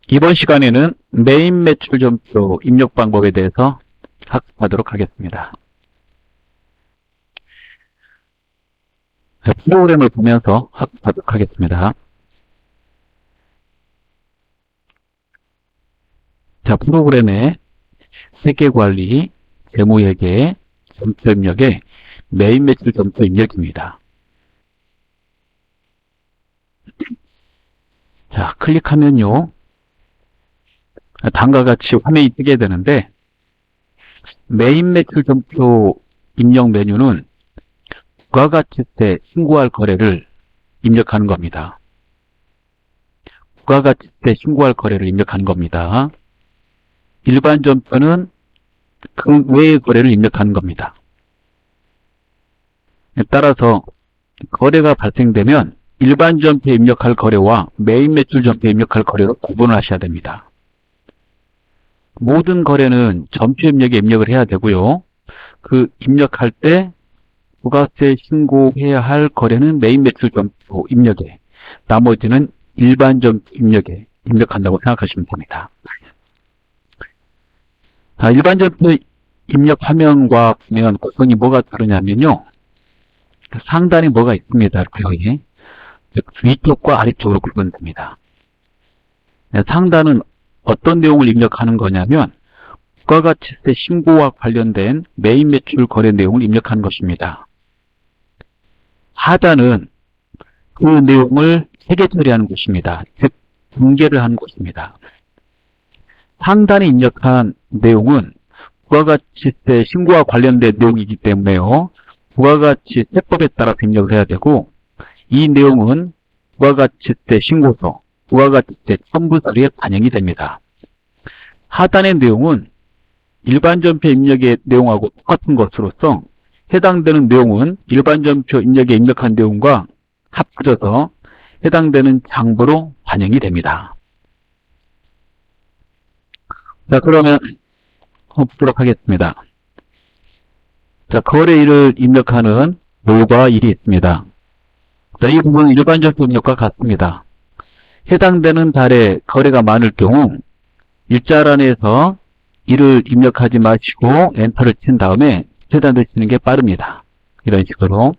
이번 시간에는 메인 매출 점표 입력 방법에 대해서 학습하도록 하겠습니다. 프로그램을 보면서 학습하도록 하겠습니다. 자, 프로그램의 회계관리, 재무회계, 점표 입력의 메인 매출 점표 입력입니다. 자, 클릭하면요. 다음과 같이 화면이 뜨게 되는데, 메인 매출 점표 입력 메뉴는 부가가치세 신고할 거래를 입력하는 겁니다. 부가가치세 신고할 거래를 입력하는 겁니다. 일반 점표는 그 외의 거래를 입력하는 겁니다. 따라서 거래가 발생되면 일반 점표에 입력할 거래와 메인 매출 점표에 입력할 거래로 구분을 하셔야 됩니다. 모든 거래는 점표 입력에 입력을 해야 되고요. 그 입력할 때 부가세 신고해야 할 거래는 메인 매출 점표 입력에, 나머지는 일반 점표 입력에 입력한다고 생각하시면 됩니다. 자, 일반 점표 입력 화면과 보면 구성이 뭐가 다르냐면요. 상단에 뭐가 있습니다. 이렇게 위쪽과 아래쪽으로 구분됩니다. 상단은 어떤 내용을 입력하는 거냐면 부가가치세 신고와 관련된 메인 매출 거래 내용을 입력하는 것입니다. 하단은 그 내용을 회계 처리하는 곳입니다. 즉 분계를 하는 곳입니다. 상단에 입력한 내용은 부가가치세 신고와 관련된 내용이기 때문에요. 부가가치세법에 따라 입력을 해야 되고, 이 내용은 부가가치세 신고서, 부가가치세 첨부 서류에 반영이 됩니다. 하단의 내용은 일반 점표 입력의 내용하고 똑같은 것으로서 해당되는 내용은 일반 점표 입력에 입력한 내용과 합쳐져서 해당되는 장부로 반영이 됩니다. 자, 그러면 보도록 하겠습니다. 자, 거래일을 입력하는 롤과 일이 있습니다. 자, 이 부분은 일반 점표 입력과 같습니다. 해당되는 달에 거래가 많을 경우 일자란에서 일을 입력하지 마시고 엔터를 친 다음에 최단을 치는 게 빠릅니다. 이런 식으로.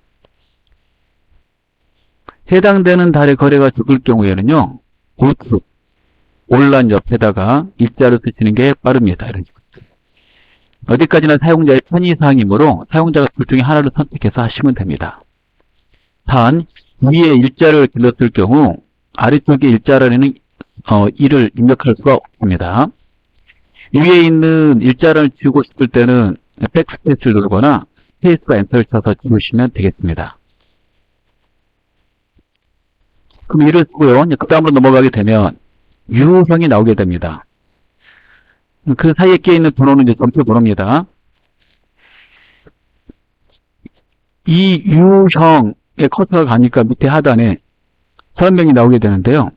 해당되는 달에 거래가 적을 경우에는요, 우측, 올란 옆에다가 일자를 쓰시는 게 빠릅니다. 이런 식으로. 어디까지나 사용자의 편의사항이므로 사용자가 둘 중에 하나를 선택해서 하시면 됩니다. 단, 위에 일자를 길렀을 경우 아래쪽에 일자란에는 일을 입력할 수가 없습니다. 위에 있는 일자를 지우고 싶을 때는 백스페이스를 누르거나 스페이스와 엔터를 쳐서 지우시면 되겠습니다. 그럼 이를 쓰고요. 그 다음으로 넘어가게 되면 유형이 나오게 됩니다. 그 사이에 끼어있는 번호는 이제 점표 번호입니다. 이 유형의 커서가 가니까 밑에 하단에 설명이 나오게 되는데요.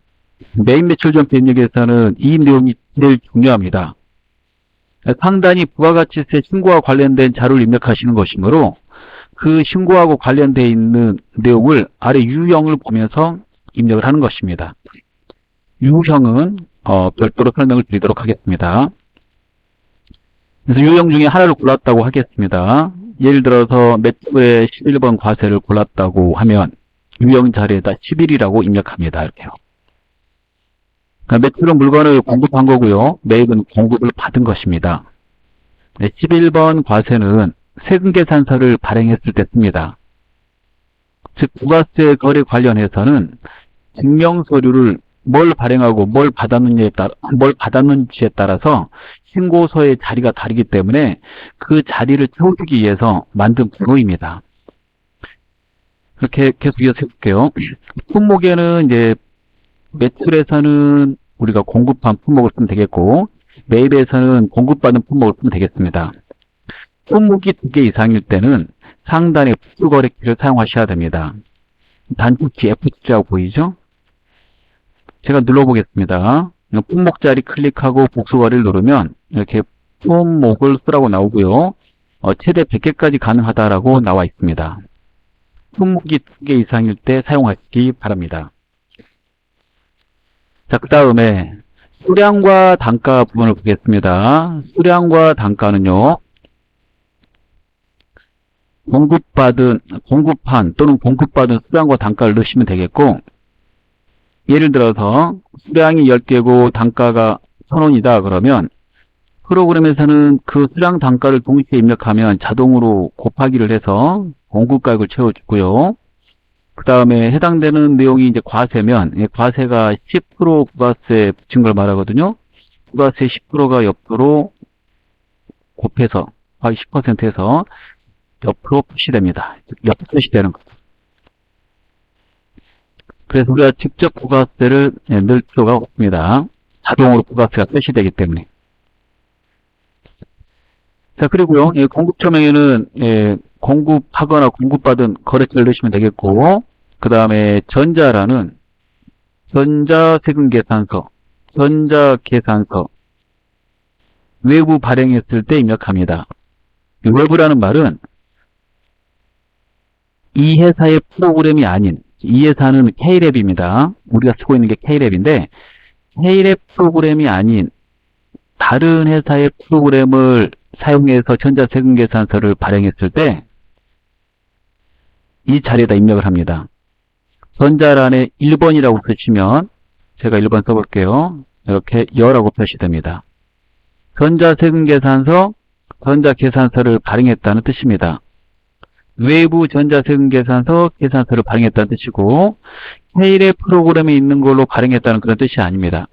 메인 매출 점표 입력에서는 이 내용이 제일 중요합니다. 상단이 부가가치세 신고와 관련된 자료를 입력하시는 것이므로 그 신고하고 관련되어 있는 내용을 아래 유형을 보면서 입력을 하는 것입니다. 유형은 별도로 설명을 드리도록 하겠습니다. 그래서 유형 중에 하나를 골랐다고 하겠습니다. 예를 들어서 매출의 11번 과세를 골랐다고 하면 유형 자리에다 11이라고 입력합니다. 이렇게요. 매출은 물건을 공급한 거고요. 매입은 공급을 받은 것입니다. 11번 과세는 세금 계산서를 발행했을 때 씁니다. 즉 부가세 거래 관련해서는 증명서류를 뭘 발행하고 뭘 받았는지에 따라서 신고서의 자리가 다르기 때문에 그 자리를 채워주기 위해서 만든 번호입니다. 그렇게 계속 이어서 해볼게요. 품목에는 이제 매출에서는 우리가 공급한 품목을 쓰면 되겠고, 매입에서는 공급받은 품목을 쓰면 되겠습니다. 품목이 2개 이상일 때는 상단의 복수거래키를 사용하셔야 됩니다. 단축키 F7라고 보이죠? 제가 눌러보겠습니다. 품목 자리 클릭하고 복수거래를 누르면 이렇게 품목을 쓰라고 나오고요. 최대 100개까지 가능하다라고 나와 있습니다. 품목이 2개 이상일 때 사용하시기 바랍니다. 자, 그 다음에 수량과 단가 부분을 보겠습니다. 수량과 단가는요, 공급한 또는 공급받은 수량과 단가를 넣으시면 되겠고, 예를 들어서 수량이 10개고 단가가 1,000원이다 그러면 프로그램에서는 그 수량 단가를 동시에 입력하면 자동으로 곱하기를 해서 공급가액을 채워주고요. 그 다음에 해당되는 내용이 이제 과세면, 과세가 10% 부가세 붙인 걸 말하거든요. 부가세 10%가 옆으로 곱해서, 10%에서 옆으로 표시됩니다. 옆으로 표시되는 거죠. 그래서 우리가 직접 부가세를 넣을 필요가 없습니다. 자동으로 부가세가 표시되기 때문에. 자, 그리고요, 공급처명에는 공급하거나 공급받은 거래처를 넣으시면 되겠고, 그 다음에 전자라는 전자세금계산서, 전자계산서, 외부 발행했을 때 입력합니다. 이 외부라는 말은 이 회사의 프로그램이 아닌, 이 회사는 K랩입니다. 우리가 쓰고 있는 게 K랩인데, K랩 프로그램이 아닌 다른 회사의 프로그램을 사용해서 전자세금계산서를 발행했을 때 이 자리에다 입력을 합니다. 전자란에 1번이라고 쓰시면 제가 1번 써볼게요. 이렇게 여라고 표시됩니다. 전자세금계산서, 전자계산서를 발행했다는 뜻입니다. 외부 전자세금계산서, 계산서를 발행했다는 뜻이고 K랩 프로그램에 있는 걸로 발행했다는 그런 뜻이 아닙니다.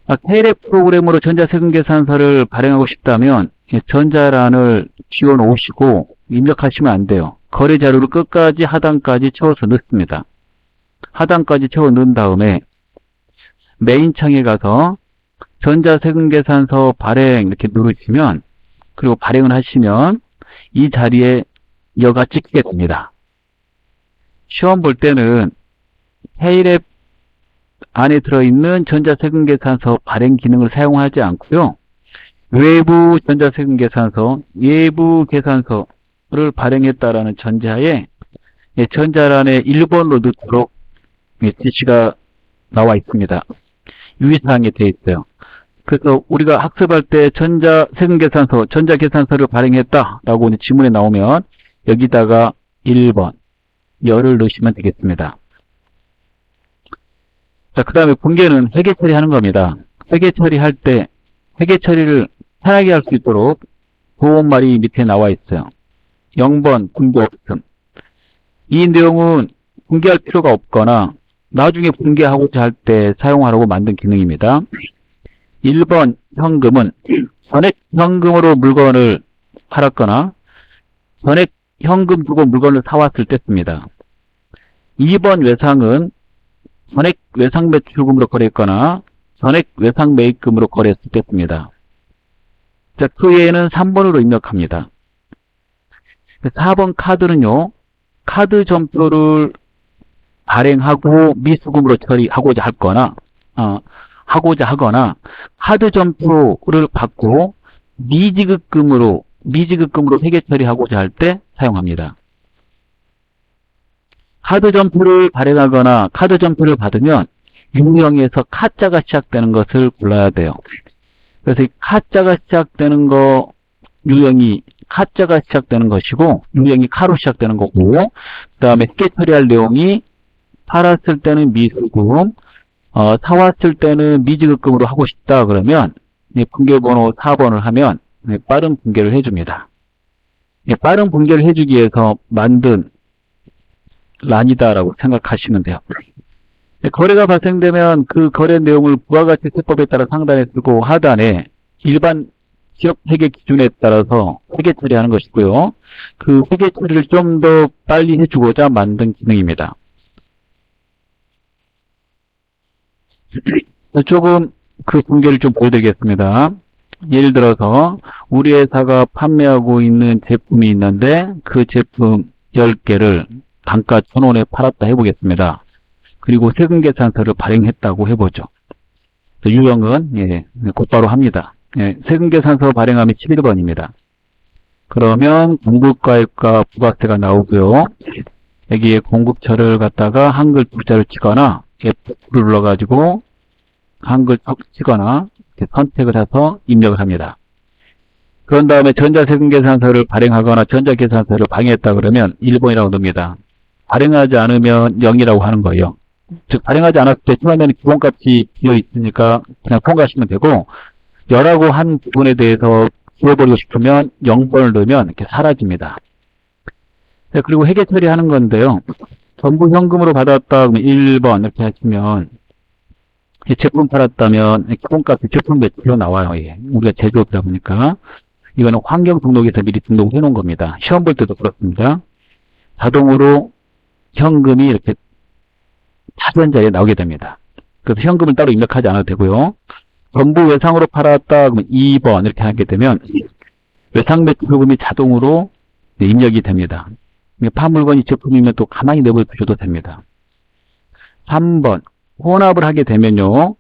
K랩 프로그램으로 전자세금계산서를 발행하고 싶다면 전자란을 지워놓으시고 입력하시면 안 돼요. 거래 자료를 끝까지 하단까지 채워서 넣습니다. 하단까지 채워 넣은 다음에 메인 창에 가서 전자세금계산서 발행 이렇게 누르시면, 그리고 발행을 하시면 이 자리에 여가 찍히게 됩니다. 시험 볼 때는 K랩 안에 들어있는 전자세금계산서 발행 기능을 사용하지 않고요. 외부 전자세금계산서, 외부 계산서를 발행했다라는 전제하에 전자란에 1번으로 넣도록 지시가 나와 있습니다. 유의사항에 되어 있어요. 그래서 우리가 학습할 때 전자세금계산서, 전자계산서를 발행했다라고 지문에 나오면 여기다가 1번, 열을 넣으시면 되겠습니다. 자, 그 다음에 분계는 회계 처리하는 겁니다. 회계 처리할 때 회계 처리를 편하게 할 수 있도록 보험말이 밑에 나와 있어요. 0번 분계 없음. 이 내용은 분계할 필요가 없거나 나중에 분계하고자 할 때 사용하려고 만든 기능입니다. 1번 현금은 전액 현금으로 물건을 팔았거나 전액 현금 주고 물건을 사왔을 때 씁니다. 2번 외상은 전액 외상 매출금으로 거래했거나 전액 외상 매입금으로 거래했을 때 씁니다. 자, 그 외에는 3번으로 입력합니다. 4번 카드는요, 카드 점표를 발행하고 미수금으로 처리하고자 하거나 카드 점표를 받고 미지급금으로 회계 처리하고자 할 때 사용합니다. 카드 점표를 발행하거나 카드 점표를 받으면 유형에서 카자가 시작되는 것을 골라야 돼요. 그래서 이 카자가 시작되는 거, 유형이 카자가 시작되는 것이고 유형이 카로 시작되는 거고, 그 다음에 회계 처리할 내용이 팔았을 때는 미수금, 사왔을 때는 미지급금으로 하고 싶다 그러면 분계번호 4번을 하면 빠른 분계를 해줍니다. 빠른 분계를 해주기 위해서 만든 란이다라고 생각하시면 돼요. 거래가 발생되면 그 거래 내용을 부가가치세법에 따라 상단에 쓰고 하단에 일반 지역 회계 기준에 따라서 회계 처리하는 것이고요. 그 회계 처리를 좀 더 빨리 해주고자 만든 기능입니다. 조금 그 분계를 좀 보여드리겠습니다. 예를 들어서 우리 회사가 판매하고 있는 제품이 있는데 그 제품 10개를 단가 1,000원에 팔았다 해보겠습니다. 그리고 세금계산서를 발행했다고 해보죠. 유형은 곧바로 합니다. 세금계산서 발행하면 11번입니다. 그러면 공급가액과 부가세가 나오고요. 여기에 공급처를 갖다가 한글 두자를 치거나 F9를 눌러가지고 한글 치거나 선택을 해서 입력을 합니다. 그런 다음에 전자세금계산서를 발행하거나 전자계산서를 방해했다 그러면 1번이라고 넣습니다. 발행하지 않으면 0이라고 하는 거예요. 즉 발행하지 않았을 때 처음에는 기본값이 비어 있으니까 그냥 통과하시면 되고, 여라고 한 부분에 대해서 지워버리고 싶으면 0번을 넣으면 이렇게 사라집니다. 네, 그리고 회계 처리하는 건데요. 전부 현금으로 받았다 그러면 1번 이렇게 하시면, 제품 팔았다면 기본값이 제품 매출로 나와요. 예. 우리가 제조업이다 보니까 이거는 환경 등록에서 미리 등록해 놓은 겁니다. 시험 볼 때도 그렇습니다. 자동으로 현금이 이렇게 차전자리에 나오게 됩니다. 그래서 현금을 따로 입력하지 않아도 되고요. 전부 외상으로 팔았다 그러면 2번 이렇게 하게 되면 외상 매출금이 자동으로 입력이 됩니다. 판 물건이 제품이면 또 가만히 내버려 두셔도 됩니다. 3번 혼합을 하게 되면요.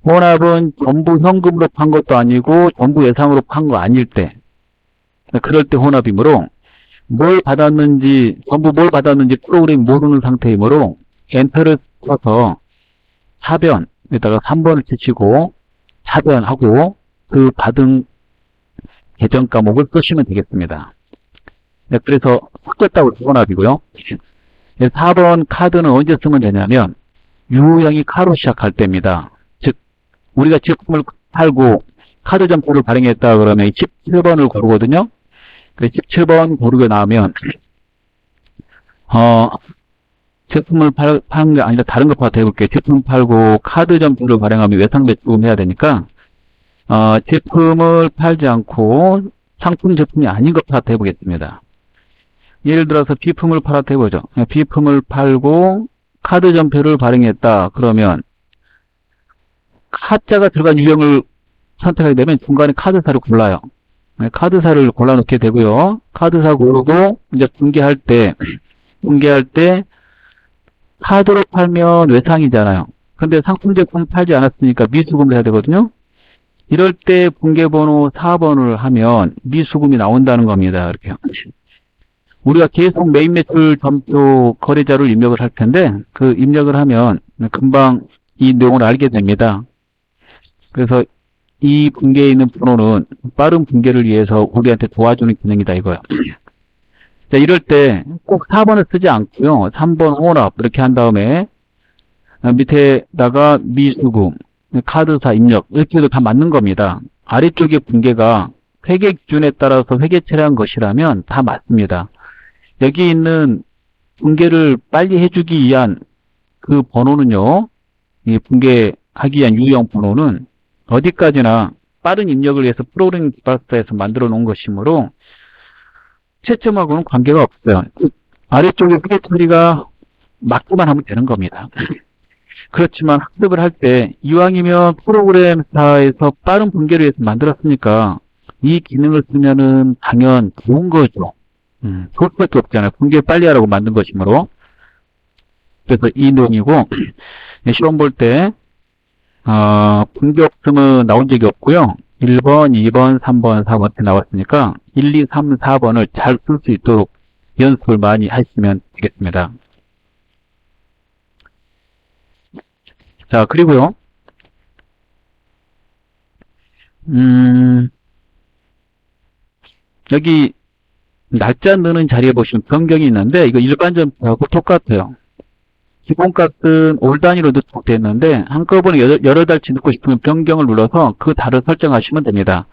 혼합은 전부 현금으로 판 것도 아니고 전부 외상으로 판 거 아닐 때, 그럴 때 혼합이므로 뭘 받았는지, 전부 뭘 받았는지 프로그램이 모르는 상태이므로 엔터를 쳐서 차변에다가 3번을 치시고 차변하고 그 받은 계정 과목을 쓰시면 되겠습니다. 네, 그래서 섞였다고 혼합이고요. 4번 카드는 언제 쓰면 되냐면 유형이 카로 시작할 때입니다. 즉 우리가 제품을 팔고 카드 점포를 발행했다 그러면 17번을 고르거든요. 17번 고르고 나면 제품을 파는 게 아니라 다른 것부터 해볼게요. 제품 팔고 카드 점포를 발행하면 외상 매출금 해야 되니까 제품을 팔지 않고 상품 제품이 아닌 것부터 해보겠습니다. 예를 들어서 비품을 팔았다 해보죠. 비품을 팔고 카드 점표를 발행했다 그러면 카자가 들어간 유형을 선택하게 되면 중간에 카드사를 골라요. 카드사를 골라놓게 되고요. 카드사 고르고 이제 분개할 때 카드로 팔면 외상이잖아요. 근데 상품 제품 팔지 않았으니까 미수금을 해야 되거든요. 이럴 때 분개번호 4번을 하면 미수금이 나온다는 겁니다. 이렇게. 우리가 계속 메인 매출 점표 거래자를 입력을 할 텐데 그 입력을 하면 금방 이 내용을 알게 됩니다. 그래서 이 분계에 있는 번호는 빠른 분계를 위해서 우리한테 도와주는 기능이다 이거예요. 자, 이럴 때 꼭 4번을 쓰지 않고요. 3번 혼합 이렇게 한 다음에 밑에다가 미수금, 카드사 입력 이렇게 해도 다 맞는 겁니다. 아래쪽에 분계가 회계 기준에 따라서 회계 처리한 것이라면 다 맞습니다. 여기 있는 분계를 빨리 해주기 위한 그 번호는요, 이 분계하기 위한 유형 번호는 어디까지나 빠른 입력을 위해서 프로그래밍 기반에서 만들어 놓은 것이므로 채점하고는 관계가 없어요. 아래쪽에 회계 처리가 맞기만 하면 되는 겁니다. 그렇지만 학습을 할 때 이왕이면 프로그램사에서 빠른 분계를 위해서 만들었으니까 이 기능을 쓰면은 당연 좋은 거죠. 좋을 수밖에 없잖아요. 분계 빨리 하라고 만든 것이므로. 그래서 이 내용이고, 시험 볼 때, 분계 없음은 나온 적이 없고요. 1번, 2번, 3번, 4번 이렇게 나왔으니까 1, 2, 3, 4번을 잘 쓸 수 있도록 연습을 많이 하시면 되겠습니다. 자, 그리고요. 여기 날짜 넣는 자리에 보시면 변경이 있는데 이거 일반 점표하고 똑같아요. 기본값은 올 단위로 넣게 있는데 한꺼번에 여러 달치 넣고 싶으면 변경을 눌러서 그 달을 설정하시면 됩니다.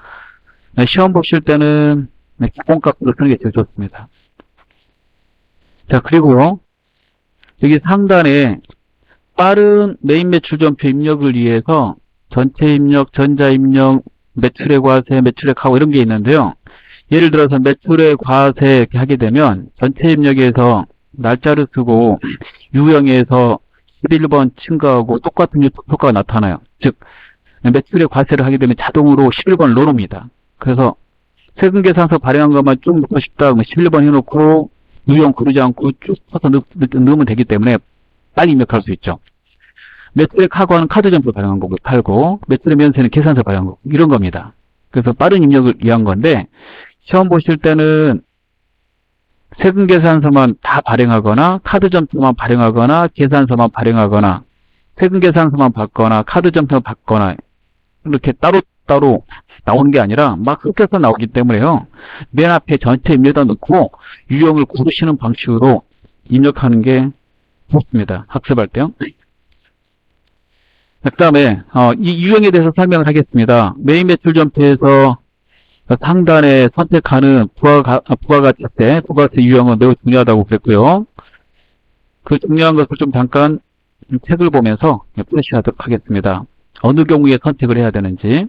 시험 보실 때는 기본값으로 쓰는 게 제일 좋습니다. 자, 그리고요. 여기 상단에 빠른 메인 매출 점표 입력을 위해서 전체 입력, 전자 입력, 매출의 과세, 매출의 카고 이런 게 있는데요. 예를 들어서 매출의 과세 이렇게 하게 되면 전체 입력에서 날짜를 쓰고 유형에서 11번 증가하고 똑같은 효과가 나타나요. 즉 매출의 과세를 하게 되면 자동으로 11번을 넣어놓습니다. 그래서 세금계산서 발행한 것만 쭉 넣고 싶다 그러면 11번 해놓고 유형 고르지 않고 쭉 퍼서 넣으면 되기 때문에 빨리 입력할 수 있죠. 매출의 카고는 카드 점포 발행한 거고 팔고 매출의 면세는 계산서 발행한 거고 이런 겁니다. 그래서 빠른 입력을 위한 건데 시험 보실 때는 세금계산서만 다 발행하거나 카드 점포만 발행하거나 계산서만 발행하거나 세금 계산서만 받거나 카드 점수 받거나 이렇게 따로따로 나오는 게 아니라 막 섞여서 나오기 때문에요. 맨 앞에 전체 입력에다 넣고 유형을 고르시는 방식으로 입력하는 게 좋습니다. 학습할 때요. 그 다음에 이 유형에 대해서 설명을 하겠습니다. 메인 매출 전표에서 상단에 선택하는 부가가치세, 부가세 유형은 매우 중요하다고 그랬고요. 그 중요한 것을 좀 잠깐 책을 보면서 프레시하도록 하겠습니다. 어느 경우에 선택을 해야 되는지.